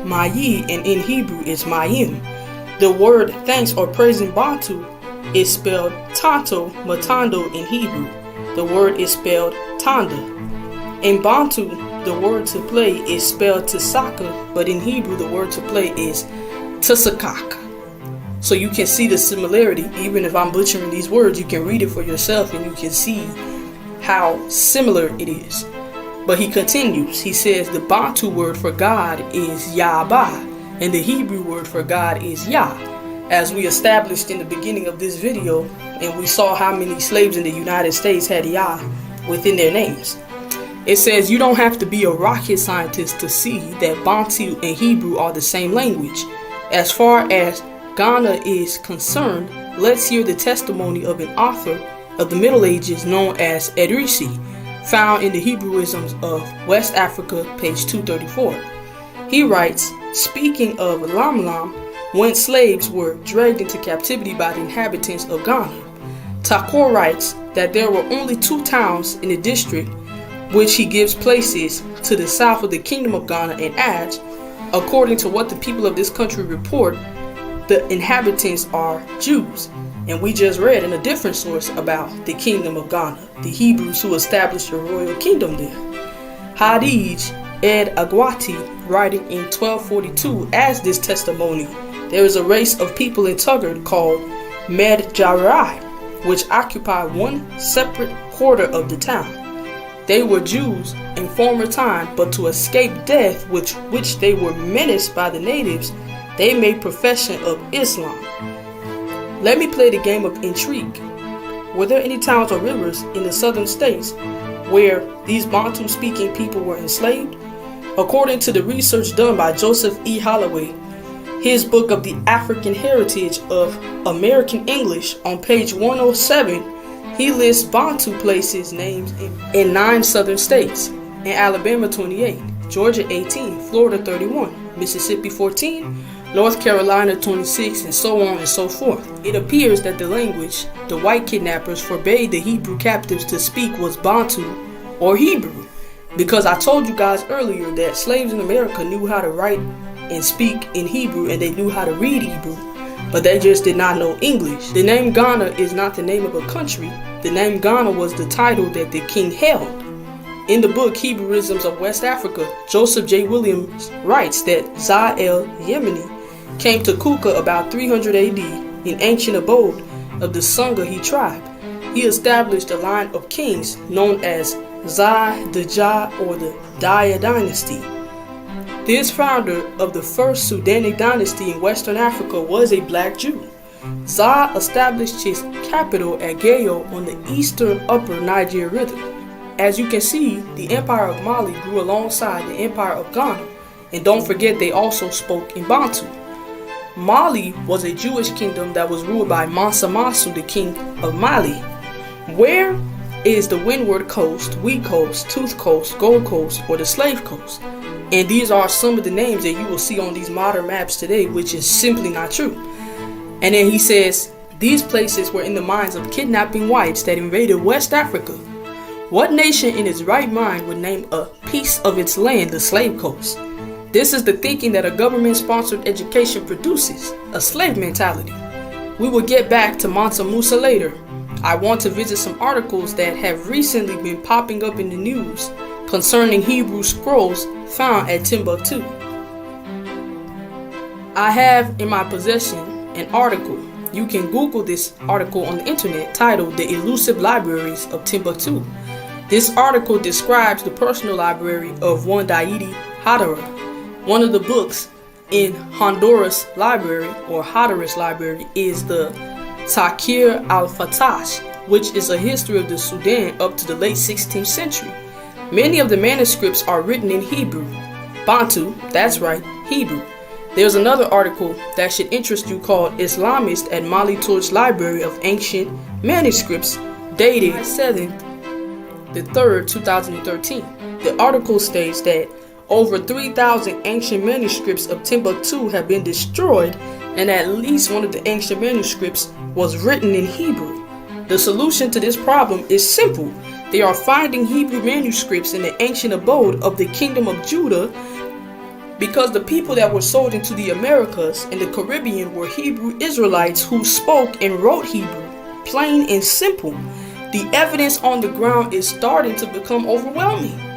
Mayi, and in Hebrew is Mayim. The word thanks or praise in Bantu is spelled Tanto Matando in Hebrew. The word is spelled Tanda. In Bantu, the word to play is spelled Tsaka, but in Hebrew, the word to play is Tsakak. So you can see the similarity. Even if I'm butchering these words, you can read it for yourself and you can see how similar it is. But he continues. He says the Bantu word for God is Yahba, and the Hebrew word for God is Yah. As we established in the beginning of this video, and we saw how many slaves in the United States had Yah within their names. It says you don't have to be a rocket scientist to see that Bantu and Hebrew are the same language. As far as Ghana is concerned, let's hear the testimony of an author of the Middle Ages known as Edrisi, found in the Hebrewisms of West Africa, page 234. He writes, speaking of Lamlam, when slaves were dragged into captivity by the inhabitants of Ghana, Takor writes that there were only 2 towns in the district, which he gives places to the south of the kingdom of Ghana, and adds, according to what the people of this country report, the inhabitants are Jews. And we just read in a different source about the kingdom of Ghana, the Hebrews who established a royal kingdom there. Hadij Ed Agwati, writing in 1242, adds this testimony. There is a race of people in Tuggered called Medjarai, which occupy one separate quarter of the town. They were Jews in former time, but to escape death, with which they were menaced by the natives, they made profession of Islam. Let me play the game of intrigue. Were there any towns or rivers in the southern states where these Bantu-speaking people were enslaved? According to the research done by Joseph E. Holloway, his book of the African Heritage of American English, on page 107, he lists Bantu places names in 9 southern states: in Alabama 28, Georgia 18, Florida 31, Mississippi 14, North Carolina 26, and so on and so forth. It appears that the language the white kidnappers forbade the Hebrew captives to speak was Bantu or Hebrew, because I told you guys earlier that slaves in America knew how to write and speak in Hebrew, and they knew how to read Hebrew, but they just did not know English. The name Ghana is not the name of a country. The name Ghana was the title that the king held. In the book Hebrewisms of West Africa, Joseph J. Williams writes that Za el-Yemeni came to Kuka about 300 AD in ancient abode of the Sungahi tribe. He established a line of kings known as Za Dja, or the Daya dynasty. This founder of the first Sudanic dynasty in Western Africa was a black Jew. Za established his capital at Gayo on the eastern upper Niger River. As you can see, the Empire of Mali grew alongside the Empire of Ghana, and don't forget they also spoke in Bantu. Mali was a Jewish kingdom that was ruled by Mansa Masu, the king of Mali. Where is the Windward Coast, Wheat Coast, Tooth Coast, Gold Coast, or the Slave Coast? And these are some of the names that you will see on these modern maps today, which is simply not true. And then he says, these places were in the minds of kidnapping whites that invaded West Africa. What nation in its right mind would name a piece of its land the Slave Coast? This is the thinking that a government-sponsored education produces, a slave mentality. We will get back to Mansa Musa later. I want to visit some articles that have recently been popping up in the news concerning Hebrew scrolls found at Timbuktu. I have in my possession an article. You can Google this article on the internet titled The Elusive Libraries of Timbuktu. This article describes the personal library of one Daidi Hadara. One of the books in Honduras library, or Honduras library, is the Takir al-Fatash, which is a history of the Sudan up to the late 16th century. Many of the manuscripts are written in Hebrew. Bantu, that's right, Hebrew. There's another article that should interest you called Islamist at Mali Torch Library of Ancient Manuscripts, dated 7th the 3rd, 2013. The article states that over 3,000 ancient manuscripts of Timbuktu have been destroyed, and at least one of the ancient manuscripts was written in Hebrew. The solution to this problem is simple. They are finding Hebrew manuscripts in the ancient abode of the kingdom of Judah Because the people that were sold into the Americas and the Caribbean were Hebrew Israelites who spoke and wrote Hebrew, plain and simple, the evidence on the ground is starting to become overwhelming.